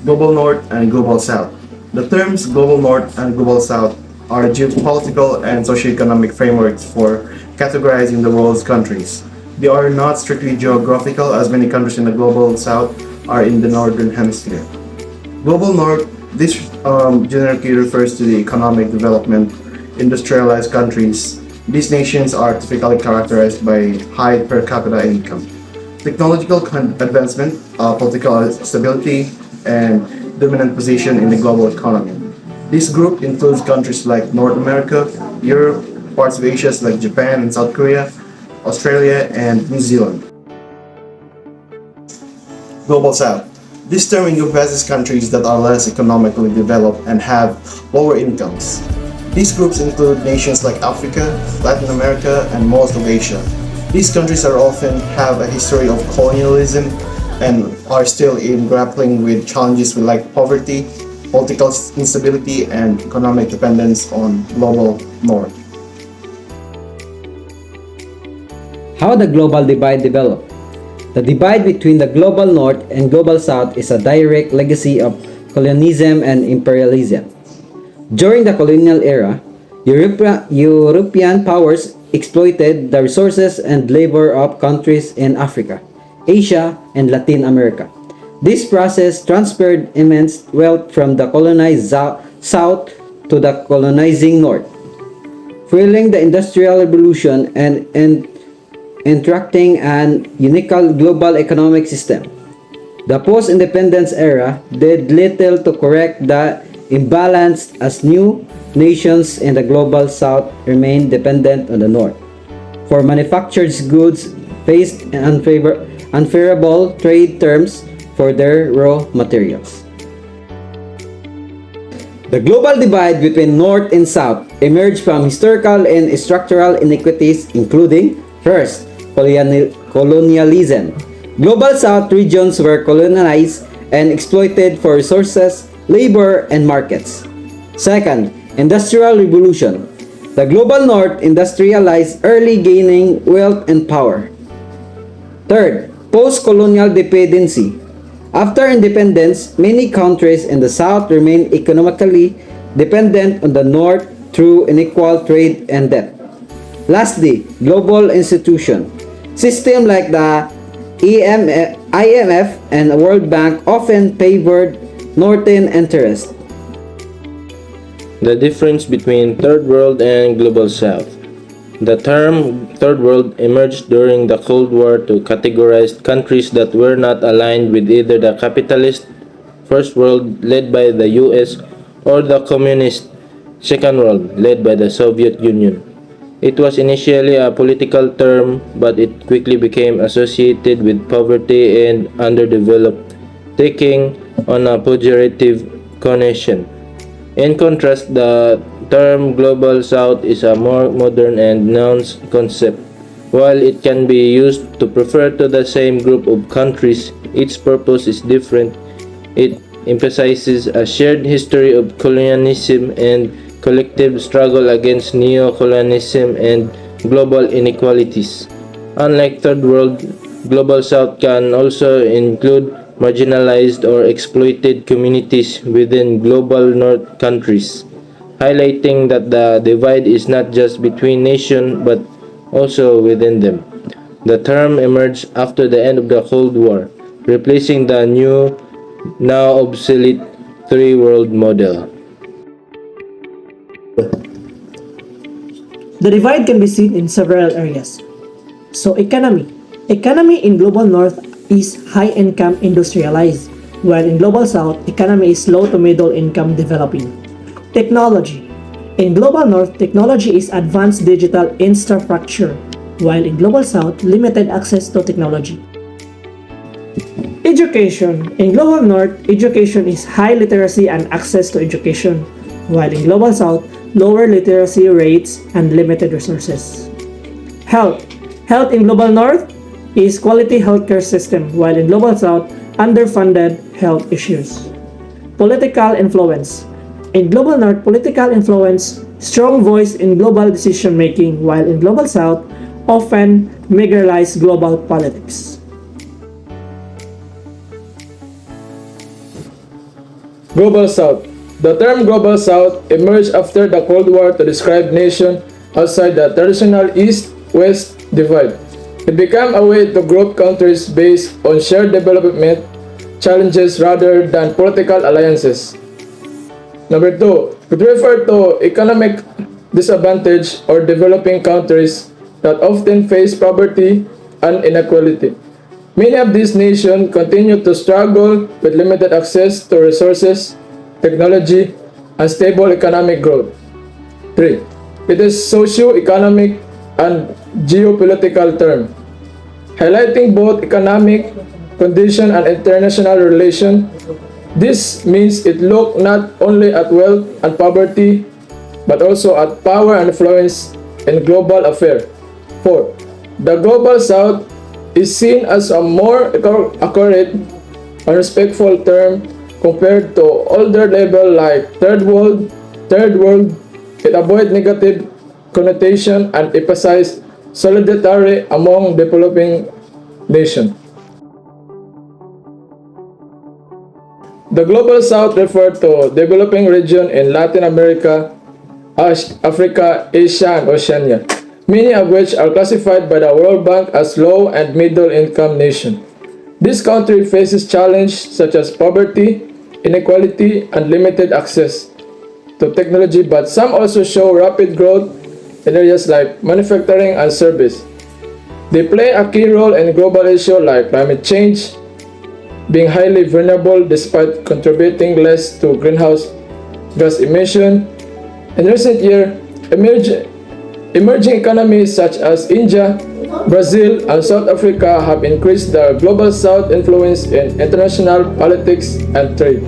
Global North and Global South. The terms Global North and Global South are geopolitical and socioeconomic frameworks for categorizing the world's countries. They are not strictly geographical, as many countries in the Global South are in the Northern Hemisphere. Global North, this generically refers to the economic development, industrialized countries. These nations are typically characterized by high per capita income, technological advancement, political stability, and dominant position in the global economy. This group includes countries like North America, Europe, parts of Asia like Japan and South Korea, Australia, and New Zealand. Global South. This term encompasses countries that are less economically developed and have lower incomes. These groups include nations like Africa, Latin America, and most of Asia. These countries are often have a history of colonialism and are still in grappling with challenges like poverty, political instability, and economic dependence on global north. How the global divide developed. The divide between the global north and global south is a direct legacy of colonialism and imperialism. During the colonial era, European powers exploited the resources and labor of countries in Africa, Asia, and Latin America. This process transferred immense wealth from the colonized south to the colonizing north, fueling the Industrial Revolution and interacting an unique global economic system. The post-independence era did little to correct the imbalance as new nations in the global south remained dependent on the north. For manufactured goods, faced unfavorable trade terms for their raw materials. The global divide between North and South emerged from historical and structural inequities, including, first, colonialism. Global South regions were colonized and exploited for resources, labor, and markets. Second, Industrial Revolution. The global North industrialized early, gaining wealth and power. Third, post-colonial dependency. After independence, many countries in the South remained economically dependent on the North through unequal trade and debt. Lastly, global institution. Systems like the IMF and the World Bank often favored Northern interests. The difference between Third World and Global South. The term Third World emerged during the Cold War to categorize countries that were not aligned with either the capitalist First World led by the US or the communist Second World led by the Soviet Union. It was initially a political term, but it quickly became associated with poverty and underdeveloped, taking on a pejorative connotation. In contrast, the term Global South is a more modern and nuanced concept. While it can be used to refer to the same group of countries, its purpose is different. It emphasizes a shared history of colonialism and collective struggle against neo-colonialism and global inequalities. Unlike Third World, Global South can also include marginalized or exploited communities within Global North countries, highlighting that the divide is not just between nations but also within them. The term emerged after the end of the Cold War, replacing the new, now obsolete three-world model. The divide can be seen in several areas. So economy. Economy in Global North is high-income industrialized, while in Global South, economy is low to middle income developing. Technology. In Global North, technology is advanced digital infrastructure, while in Global South, limited access to technology. Education. In Global North, education is high literacy and access to education, while in Global South, lower literacy rates and limited resources. Health. Health in Global North is quality healthcare system, while in Global South, underfunded health issues. Political influence. In Global North, political influence, strong voice in global decision making, while in Global South, often marginalize global politics. Global South. The term Global South emerged after the Cold War to describe nations outside the traditional East-West divide. It became a way to group countries based on shared development challenges rather than political alliances. Number 2, it referred to economic disadvantage or developing countries that often face poverty and inequality. Many of these nations continue to struggle with limited access to resources, technology, and stable economic growth. 3. It is socio-economic and geopolitical term, highlighting both economic condition and international relation. This means it looked not only at wealth and poverty, but also at power and influence in global affairs. 4. The Global South is seen as a more accurate and respectful term compared to older labels like Third World. It avoids negative connotation and emphasizes solidarity among developing nations. The Global South refers to developing region in Latin America, Africa, Asia, and Oceania, many of which are classified by the World Bank as low and middle income nations. This country faces challenges such as poverty, inequality, and limited access to technology, but some also show rapid growth in areas like manufacturing and service. They play a key role in global issues like climate change, being highly vulnerable despite contributing less to greenhouse gas emission. In recent years, emerging economies such as India, Brazil, and South Africa have increased the Global South influence in international politics and trade.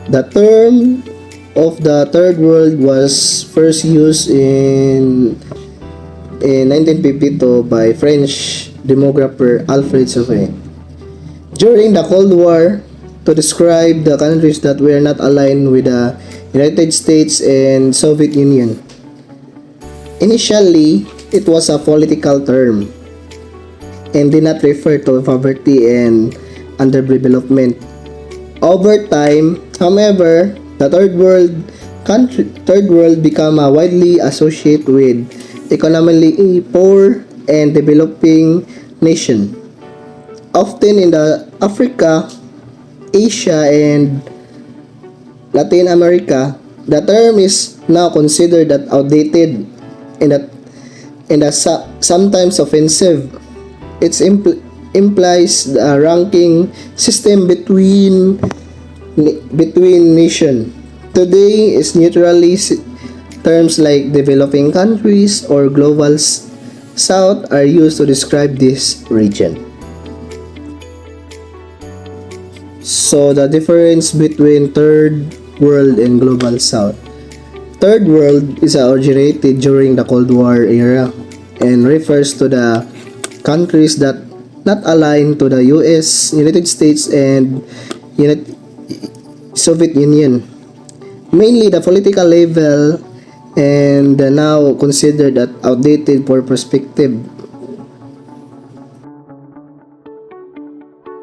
The term of the Third World was first used in 1952 by French demographer Alfred Sauvé during the Cold War to describe the countries that were not aligned with the United States and Soviet Union. Initially, it was a political term and did not refer to poverty and underdevelopment. Over time, however, the Third World became widely associated with economically poor and developing nation. Often in the Africa, Asia, and Latin America, the term is now considered that outdated and sometimes offensive. It implies a ranking system between nations. Today is neutrally terms like developing countries or global south are used to describe this region. So the difference between Third World and Global South. Third World is originated during the Cold War era and refers to the countries that not aligned to the US, United States, and Soviet Union. Mainly the political level and now considered that outdated for perspective.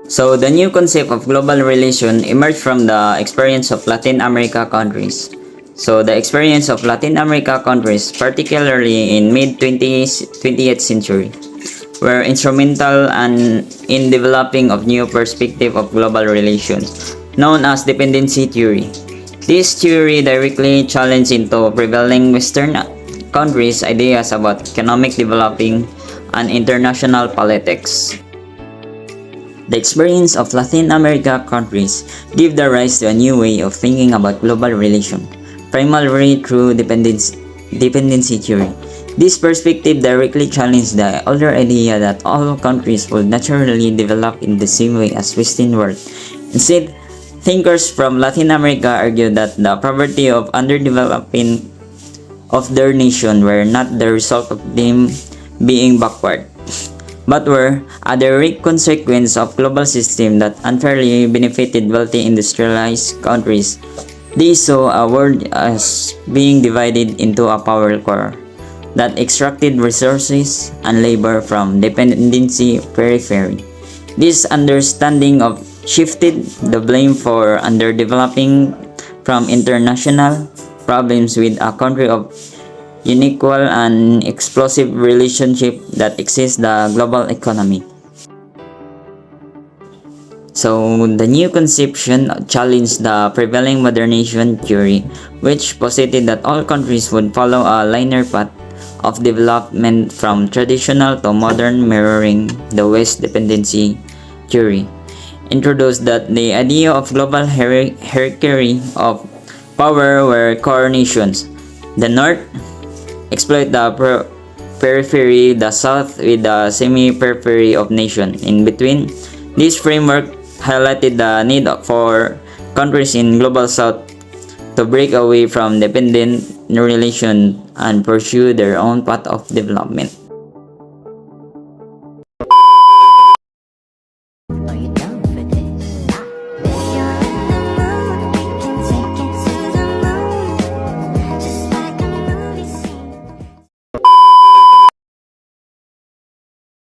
So the new concept of global relation emerged from the experience of Latin America countries. So the experience of Latin America countries, particularly in mid-20th century, were instrumental in developing of new perspective of global relations, known as dependency theory. This theory directly challenged into prevailing Western countries' ideas about economic developing and international politics. The experience of Latin America countries gave the rise to a new way of thinking about global relations, primarily through dependency theory. This perspective directly challenged the older idea that all countries would naturally develop in the same way as Western world. Instead, thinkers from Latin America argued that the poverty of underdeveloping of their nation were not the result of them being backward, but were a direct consequence of global system that unfairly benefited wealthy industrialized countries. They saw a world as being divided into a power core that extracted resources and labor from dependency periphery. This understanding of shifted the blame for underdeveloping from international problems with a country of unequal and explosive relationship that exists the global economy. So the new conception challenged the prevailing modernization theory, which posited that all countries would follow a linear path of development from traditional to modern, mirroring the West dependency theory. Introduced that the idea of global hierarchy of power where core nations, the North, exploit the periphery, the South with the semi-periphery of nation. In between, this framework highlighted the need for countries in Global South to break away from dependent relation and pursue their own path of development.